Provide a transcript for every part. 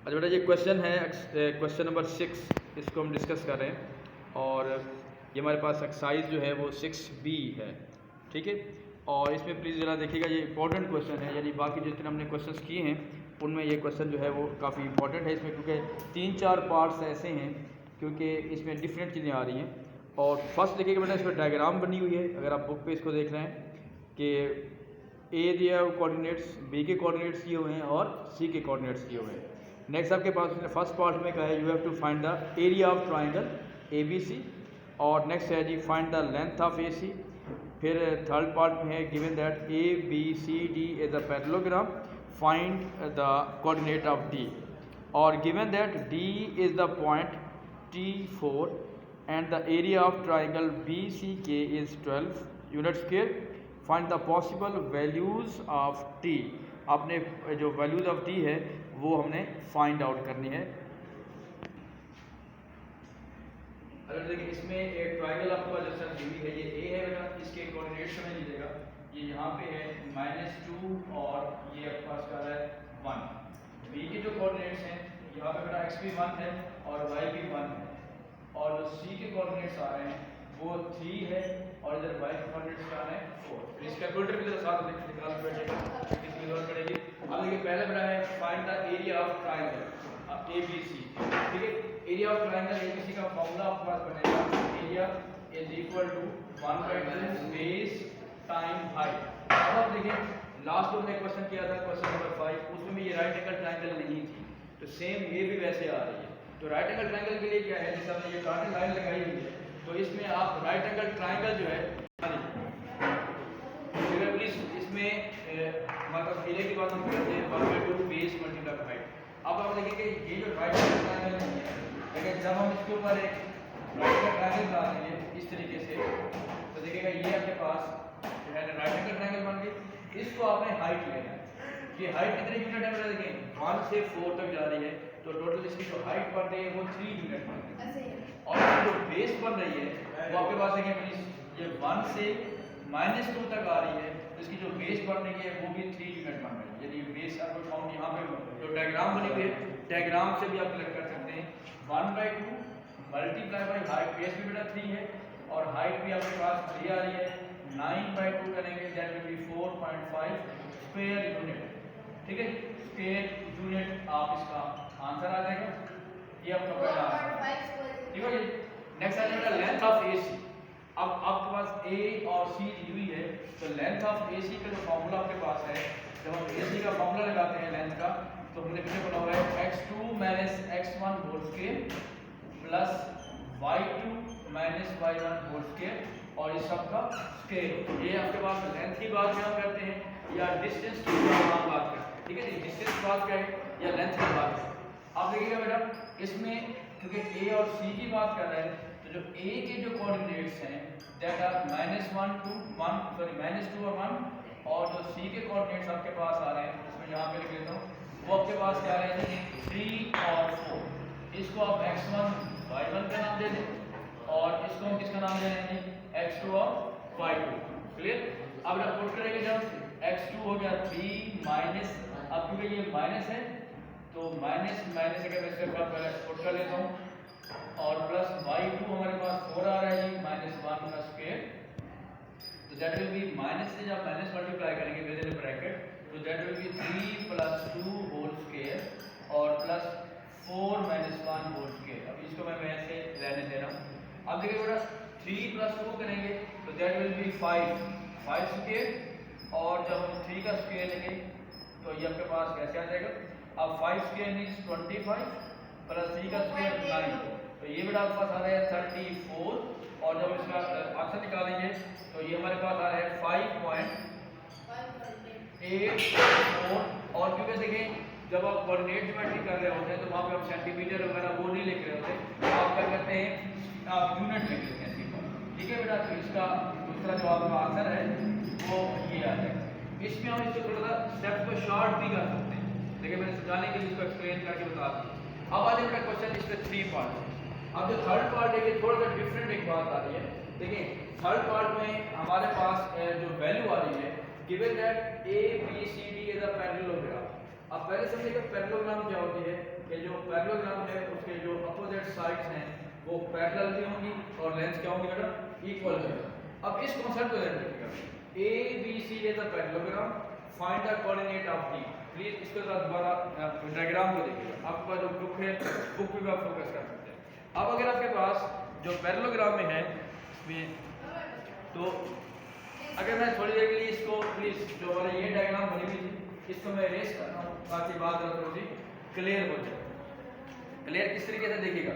अच्छा बेटा, ये क्वेश्चन है क्वेश्चन नंबर 6, इसको हम डिस्कस कर रहे हैं और ये हमारे पास एक्सरसाइज जो है वो 6B है, ठीक है। और इसमें प्लीज़ ज़रा देखिएगा, ये इंपॉर्टेंट क्वेश्चन है, यानी बाकी जितने हमने क्वेश्चंस किए हैं उनमें ये क्वेश्चन जो है वो काफ़ी इंपॉर्टेंट है इसमें, क्योंकि 3-4 पार्ट्स ऐसे हैं क्योंकि इसमें डिफरेंट चीज़ें आ रही हैं। और फर्स्ट देखिएगा बेटा, इसमें डायग्राम बनी हुई है, अगर आप बुक पे इसको देख रहे हैं कि ए दिया कोऑर्डिनेट्स, बी के कोऑर्डिनेट्स दिए हुए हैं और सी के कोऑर्डिनेट्स दिए हुए हैं। नेक्स्ट आपके पास उसने फर्स्ट पार्ट में कहा है you have to find the area of triangle A B C, और नेक्स्ट है जी find the length of A C. फिर थर्ड पार्ट में है given that A B C D is a parallelogram, find the coordinate of D, और given that D is the point T4 and the area of triangle BCK is 12 unit square. Find the possible values of T. आपने जो values of T है वो हमने find out करनी है। अगर देखिए इसमें एक ट्राइंगल आपके पास जैसा दी हुई है, ये A है बेटा, इसके कोऑर्डिनेट्स हमें लीजिएगा, ये यहाँ पे है -2 और ये आपके पास क्या है 1। B के जो कोऑर्डिनेट्स हैं यहाँ पे बेटा x भी 1 है और y भी 1 है, और जो C के कोऑर्डिनेट्स आ रहे हैं वो 3 है और इधर y के कोऑर्डिनेट्स आ रहे हैं 4। इस कैलकुलेटर की तरह साथ निकाल के बैठेगा, कितनी जरूरत पड़ेगी। अब देखिए पहले बड़ा है find the area of triangle ABC, ठीक है। एरिया ऑफ ट्राइंगल ABC का फॉर्मूला आपके पास बनेगा, area is equal to 1/2 base time height. अब आप देखिए लास्ट में हमने क्वेश्चन किया था, क्वेश्चन नंबर 5, उसमें भी ये राइट एंगल ट्राइंगल नहीं थी, तो सेम ये भी वैसे आ रही है। तो राइट एंगल ट्राइंगल के लिए क्या है, जैसे हमने ये डॉटेड लाइन लगाई हुई है, तो इसमें आप राइट एंगल ट्राइंगल जो है प्लीज इसमें हमारे पास एरिया की बात हम करते हैं 1/2 बेस मल्टीप्लाई हाइट। अब आप देखिए कि ये जो राइट एंगल ट्राइंगल है, लेकिन जब हम इसके ऊपर एक राइट एंगल ट्राइंगल बना देंगे इस तरीके से, तो देखिएगा ये आपके पास जो है राइट एंगल ट्राइंगल बन गई। इसको आपने हाइट लेना है, ये हाइट कितने यूनिट है बेटा, देखिए 1 से 4 तक जा रही है, तो टोटल इसकी जो हाइट बन रही है वो 3 यूनिट बन रही है। और जो बेस बन रही है वो आपके पास देखिए प्लीज ये 1 से -2 तक आ रही है, तो इसकी जो बेस बन रही है वो भी 3 यूनिट बन रही है। यदि बेस आपको काउंट यहाँ पे जो डायग्राम बनी हुई है, डायग्राम से भी आप कलेक्ट कर सकते हैं 1/2 मल्टीप्लाई बाई हाइट, बेस भी बेटा 3 है और हाइट भी आपके पास 3 आ रही है, 9/2 करेंगे that will B 4.5 square unit, ठीक है। स्क्वायर यूनिट आप इसका आंसर आ जाएगा, ये आपका पहला आंसर, ठीक है। नेक्स्ट आ जाएगा लेंथ ऑफ AC। अब आपके पास A और C दी हुई है, तो लेंथ ऑफ AC का जो फार्मूला आपके पास है, जब हम AC का फार्मूला लगाते हैं लेंथ का, तो हमने कितने बोला हुआ है x2 - x1 whole square plus y2 - y1 whole square और इस सब का स्क्वायर। ये आपके पास लेंथ की बात हम करते हैं या डिस्टेंस की हम बात करते हैं, ठीक है जी। डिस्टेंस की बात क्या है या लेंथ की बात है। आप देखिएगा बेटा इसमें क्योंकि A और C की बात कर रहे हैं, तो जो A के जो कोऑर्डिनेट्स हैं दैट आर -1 to 1 सॉरी -2 और 1, और जो C के कोऑर्डिनेट्स आपके पास आ रहे हैं उसमें यहाँ पे लिख लेता हूँ, वो आपके पास क्या आ रहे हैं 3 और 4। इसको आप x1 y1 का नाम दे दें और इसको हम किसका नाम दे रहे हैं x2 और y2, क्लियर। अब आप पुट करेंगे जब x2 हो गया 3 माइनस, अब क्योंकि ये माइनस है तो माइनस अगर मैं इसके बाद पहले पुट कर लेता हूँ, और प्लस y2 हमारे पास 4 आ रहा है जी -1 का स्क्वायर, तो दैट विल बी माइनस से जब माइनस मल्टीप्लाई करेंगे विद इन ब्रैकेट, तो that will be 3 + 2 whole square और प्लस 4 - 1 होल स्क्वायर। अब इसको मैं वैसे रहने दे रहा हूँ। अब देखिए बेटा 3 + 2 करेंगे तो दैट विल बी 5 स्क्वायर, और जब हम 3 का स्क्वायर लेंगे तो ये आपके पास कैसे आ जाएगा। अब 5 स्क्वायर मीन्स 25 प्लस 3 का स्क्वायर 9, तो ये बेटा आपके पास आ रहा है 34, और जब इसका आंसर निकालेंगे तो ये हमारे पास आ रहा है 5.84। और क्योंकि देखें जब आप कोऑर्डिनेट ज्योमेट्री कर रहे होते हैं तो वहाँ पे हम सेंटीमीटर वगैरह वो नहीं लिख रहे होते, तो आप क्या करते हैं आप यूनिट लिख लेते हैं, ठीक है बेटा। तो इसका दूसरा जो आपका आंसर है वो ये आ जाएगा। इसमें हम इसको थोड़ा सा स्टेप को शॉर्ट भी कर सकते हैं, लेकिन मैंने समझाने के लिए इसको एक्सप्लेन करके बता दूँ। अब आ जाए बेटा क्वेश्चन, इसमें 3 पार्ट है। अब जो थर्ड पार्ट है ये थोड़ा सा डिफरेंट एक बात आ रही है। देखिए थर्ड पार्ट में हमारे पास जो वैल्यू आ रही है given that A B C D is a parallelogram. अब पहले समझिए कि पैरेललोग्राम क्या होती है कि वो पैरेलल भी होंगी और लेंथ क्या होंगी बेटा, इक्वल होगी। अब इस कॉन्सेप्ट को ध्यान रखिएगा, A B C is the parallelogram, find the coordinate of D. Please इसको दोबारा डायग्राम को देखिएगा, आपके पास जो बुक है बुक पे भी आप फोकस कर सकते हैं। अब अगर आपके पास जो पैरेललोग्राम में है इसमें, तो अगर मैं थोड़ी देर के लिए इसको प्लीज जो हमारा ये डायग्राम बनी हुई थी इसको मैं इरेज कर रहा हूँ ताकि बात थोड़ी सी क्लियर हो जाए। क्लियर किस तरीके से देखिएगा,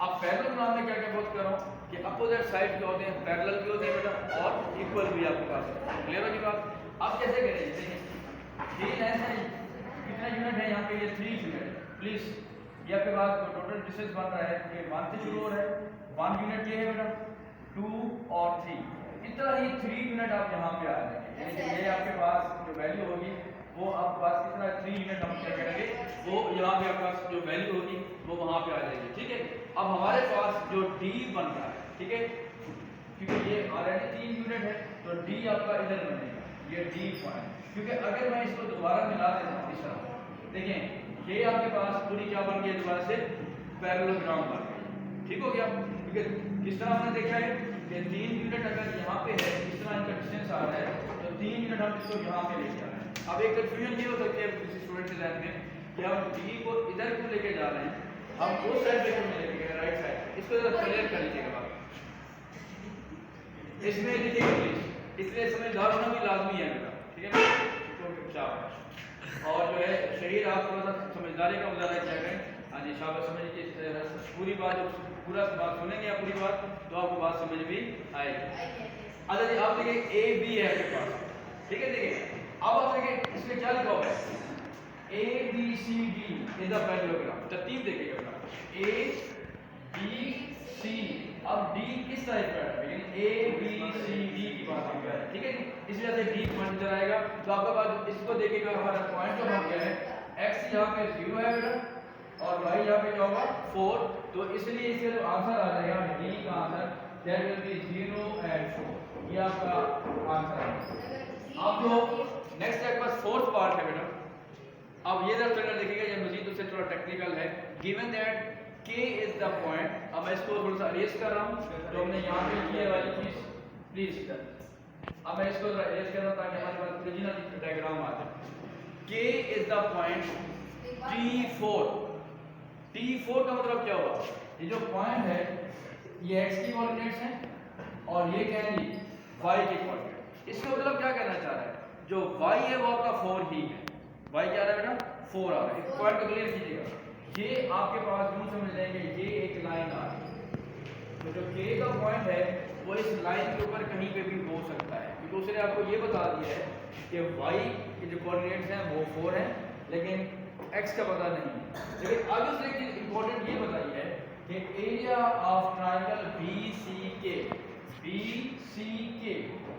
अब पैरेललोग्राम में क्या क्या बात कर रहा हूँ कि अपोजिट साइड के होते हैं, पैरेलल भी होते हैं बेटा और इक्वल भी आपके पास है। क्लियर होगी बात। अब कैसे करेंगे, देखिए ये लेंथ है, कितना यूनिट है यहाँ पे, ये 3 यूनिट। प्लीज ये आपके पास टोटल डिस्टेंस बन रहा है, ये 1 से शुरू हो रहा है, 1 यूनिट ये है बेटा, 2 और 3, इस तरह ही 3 यूनिट आप यहाँ पे आ जाएंगे, यानी ये आपके पास जो वैल्यू होगी वो आपके पास कितना 3 यूनिट हम क्या करेंगे, वो यहाँ पे आपके पास जो वैल्यू होगी वो वहाँ पे आ जाएगी। ठीक है, अब हमारे पास जो D बन रहा है, ठीक है, क्योंकि ये ऑलरेडी 3 यूनिट है तो D आपका इधर बनेगा, ये D पॉइंट। क्योंकि अगर मैं इसको दोबारा मिला देता हूँ इस तरह, देखें ये आपके पास पूरी क्या बन गई, दोबारा से पैरेललोग्राम बन गई। ठीक हो गया, क्योंकि किस तरह हमने देखा है कि 3 यूनिट अगर यहाँ पे है, इस तरह इनका डिस्टेंस आ रहा है तो 3 यूनिट हम इसको यहाँ पे लेके आ रहे हैं। अब एक कंफ्यूजन ये हो सकती है किसी स्टूडेंट के ध्यान में कि हम D को इधर क्यों लेके जा रहे हैं, हम उस साइड पे क्यों लेके गए, राइट साइड, इसको जरा क्लियर कर लीजिएगा बात। इसमें देखिए प्लीज, इसलिए समझदार होना भी लाजमी है बेटा, ठीक है ना, तो शाबाश। और जो है शरीर आप थोड़ा सा समझदारी का मुजाहरा किया करें। हाँ जी शाबाश, समझ के पूरी बात, पूरा बात सुनेंगे या पूरी बात तो आपको बात समझ भी आएगी। अच्छा जी, आप देखिए ए बी है आपके पास, ठीक है, देखिए अब आप देखिए इसमें क्या लिखा हुआ है, A B C D is the parallelogram. तरतीब देखिएगा बेटा, ए बी सी, अब डी किस टाइप का है, यानी ए बी सी डी की बात हम कर रहे हैं, ठीक है, इस वजह से डी पॉइंट इधर आएगा। तो आपके पास इसको देखिएगा, हमारा पॉइंट जो बन गया है, एक्स यहाँ पे 0 है बेटा और वाई यहाँ पे क्या होगा 4, तो इसलिए इसका जो आंसर आ जाएगा डी का answer that will B 0 and 4, ये आपका आंसर है। अब जो नेक्स्ट आपके पास फोर्थ पार्ट है बेटा, अब ये जरा फिगर देखिएगा, ये मजीद उससे थोड़ा टेक्निकल है। Given that K is the point, अब मैं इसको थोड़ा सा अरेज कर रहा हूँ, तो हमने यहाँ पे किया वाली चीज प्लीज, अब मैं इसको अरेज कर रहा हूँ ताकि हमारे पास ओरिजिनल डायग्राम आ जाए। K is the point T4, T4 का मतलब क्या हुआ, ये जो पॉइंट है ये x की कोऑर्डिनेट्स हैं और ये क्या है y की कोऑर्डिनेट। इसका मतलब क्या कहना चाह रहा है, जो y है वो आपका 4 ही है, y क्या आ रहा है बेटा 4 आ रहा है। एक पॉइंट को क्लियर कीजिएगा, ये आपके पास यूं समझ लेंगे ये एक लाइन आ रही है, तो जो k का पॉइंट है वो इस लाइन के ऊपर कहीं पे भी हो सकता है, क्योंकि उसने आपको ये बता दिया है कि y के जो कोऑर्डिनेट्स हैं वो 4 हैं लेकिन x का पता नहीं है। लेकिन आगे उसने एक चीज इंपॉर्टेंट ये बताई है कि area of triangle BCK, BCK,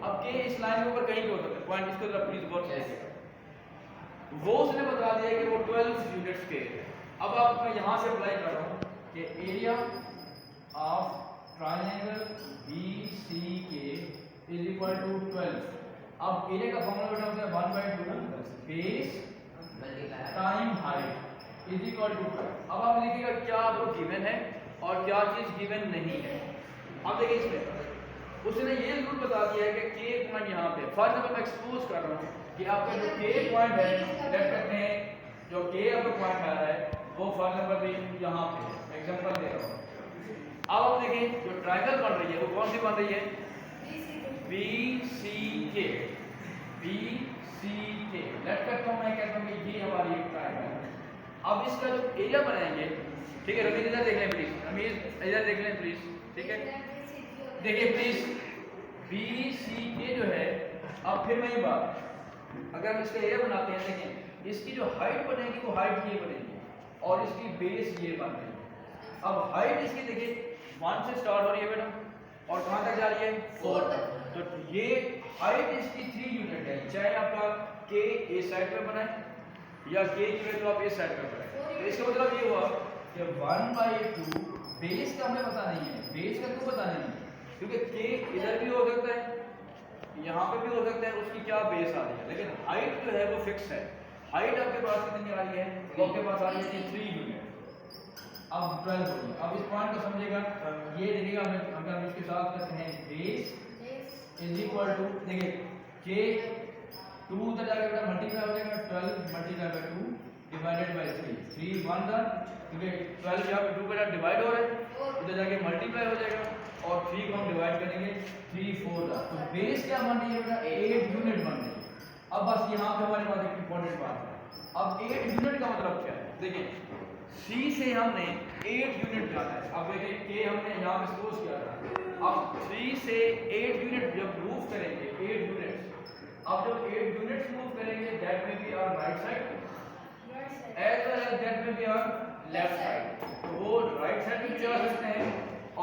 अब k इस लाइन के ऊपर कहीं भी हो सकता है पॉइंट, इसको जरा प्लीज गौर से देखिएगा, वो उसने बता दिया कि वो 12 यूनिट्स के। अब आप मैं यहां से अप्लाई कर रहा हूं कि area of triangle BCK is equal to 12। अब एरिया का फॉर्मूला बेटा होता है 1/2 base time height is equal to 12। अब आप लिखिएगा क्या आपको गिवन है और क्या चीज गिवन नहीं है। अब देखिए इसमें उसने ये जरूर बता दिया है कि k पॉइंट यहाँ पे, फॉर एग्जांपल मैं एक्सपोज कर रहा हूँ कि आपका जो k पॉइंट है, लेट करते हैं जो k आपका पॉइंट आ रहा है वो फॉर एग्जांपल भी यहाँ पे एग्जांपल दे रहा हूँ। अब आप देखें जो ट्रायंगल बन रही है वो कौन सी बन रही है, BCK, BCK। लेट करता हूँ मैं कहता हूँ कि ये हमारी एक ट्रायंगल है। अब इसका जो एरिया बनाएंगे, ठीक है, रमीज इधर देख लें प्लीज, रमीज इधर देख लें प्लीज, ठीक है, देखिए प्लीज BCK जो है, अब फिर वही बात, अगर हम इसका एरिया बनाते हैं, देखें इसकी जो हाइट बनेगी वो हाइट ये बनेगी और इसकी बेस ये बन रही है। अब हाइट इसकी देखिए 1 से स्टार्ट हो रही है बेटा और कहाँ तक जा रही है 4 तक, तो ये हाइट इसकी 3 यूनिट है, चाहे आपका k ए साइड पे बनाए या k की वैल्यू आप ए साइड पे बनाए। तो इसका मतलब ये हुआ कि 1/2 बेस का हमें पता नहीं है, बेस का क्यों पता नहीं है, क्योंकि k इधर भी हो सकता है यहाँ पे भी हो सकता है, उसकी क्या बेस आ रही है, लेकिन हाइट जो है वो फिक्स है। हाइट आपके पास कितनी आ रही है, तो आपके पास आ रही है 3 यूनिट। अब 12 हो गया। अब इस पॉइंट को समझेगा, ये देखिएगा अगर हम इसके साथ करते हैं बेस इज इक्वल टू, देखिए के 2 उधर जाके बेटा मल्टीप्लाई हो जाएगा 12 मल्टीप्लाई बाय 2 डिवाइडेड बाय 3 3 1 था, क्योंकि 12 यहाँ पे 2 के साथ डिवाइड हो रहा है, उधर जाके मल्टीप्लाई हो जाएगा और 3 को हम डिवाइड करेंगे 3 4 था। तो बेस क्या बन रही है बेटा 8 यूनिट बन रही है। अब बस यहाँ पे हमारे पास एक इंपॉर्टेंट बात है, अब 8 यूनिट का मतलब क्या है, देखिए C से हमने 8 यूनिट जाना है। अब देखिए K हमने यहाँ पे सपोज किया था, अब 3 से 8 यूनिट जब मूव करेंगे 8 यूनिट्स, अब जब 8 यूनिट्स मूव करेंगे that may be are right side as well as that may be are left side. तो वो राइट साइड पे भी जा सकते हैं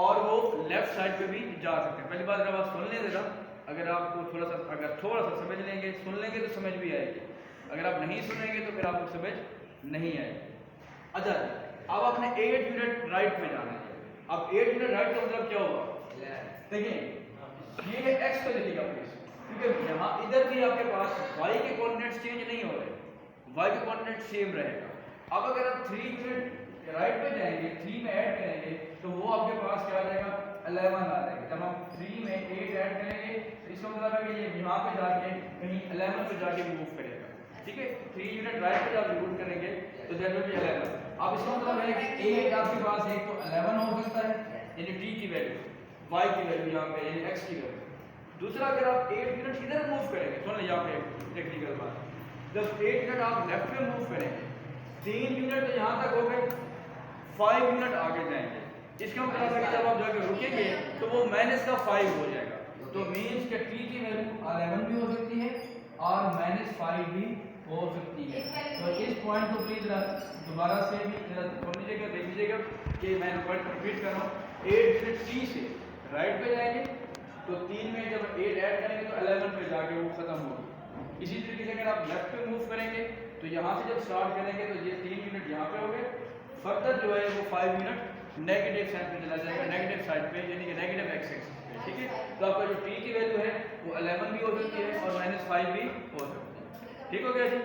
और वो लेफ्ट साइड पे भी जा सकते हैं। पहली बात जब आप सुन लें जरा, अगर आपको थोड़ा सा समझ लेंगे, सुन लेंगे तो समझ भी आएगी, अगर आप नहीं सुनेंगे तो फिर आपको समझ नहीं आएगी। अच्छा, अब आपने 8 यूनिट राइट में जाना है। अब 8 यूनिट राइट का मतलब क्या होगा, देखिए ये x पे लिखिएगा प्लीज, क्योंकि यहाँ इधर भी आपके पास y के कोऑर्डिनेट्स चेंज नहीं हो रहे, y के कोऑर्डिनेट सेम रहेगा। अब अगर आप 3 यूनिट राइट पे जाएंगे, 3 में ऐड करेंगे तो वो आपके पास क्या आ जाएगा 11 आ जाएगा। जब हम 3 में 8 ऐड करेंगे तो इसका मतलब है कि ये यहाँ पे जाके कहीं 11 पे जाके मूव करेगा, ठीक है। 3 यूनिट राइट पे जब रिमूव करेंगे तो दैट विल बी 11। अब इसका मतलब है कि 8 आपके पास एक तो 11 हो सकता है यानी t की वैल्यू, y की वैल्यू यहाँ पे यानी x की वैल्यू। दूसरा अगर आप 8 यूनिट इधर मूव करेंगे, सुन लीजिए यहाँ पे टेक्निकल बात, जब 8 यूनिट आप लेफ्ट में मूव करेंगे 3 यूनिट तो यहाँ तक हो गए, 5 यूनिट आगे जाएंगे, इसका मतलब है कि जब आप जाके रुकेंगे तो वो माइनस का 5 हो जाएगा। तो मींस कि t की वैल्यू 11 भी हो सकती है और -5 भी हो सकती है। तो इस पॉइंट को प्लीज दोबारा से भी सुन लीजिएगा, देख लीजिएगा कि मैं पॉइंट कंप्लीट कर रहा हूँ। 8 यूनिट t से राइट पे जाएंगे तो 3 में जब 8 ऐड करेंगे तो 11 पे जाके वो खत्म होगी। इसी तरीके से अगर आप लेफ्ट पे मूव करेंगे तो यहाँ से जब स्टार्ट करेंगे तो ये 3 यूनिट यहाँ पे हो गए, फर्दर जो है वो 5 यूनिट नेगेटिव साइड पे चला जाएगा, नेगेटिव साइड पे यानी कि नेगेटिव एक्स एक्सिस पे, ठीक है। तो आपका जो t की वैल्यू है वो 11 भी हो सकती है और -5 भी हो सकती है, ठीक हो गया जी।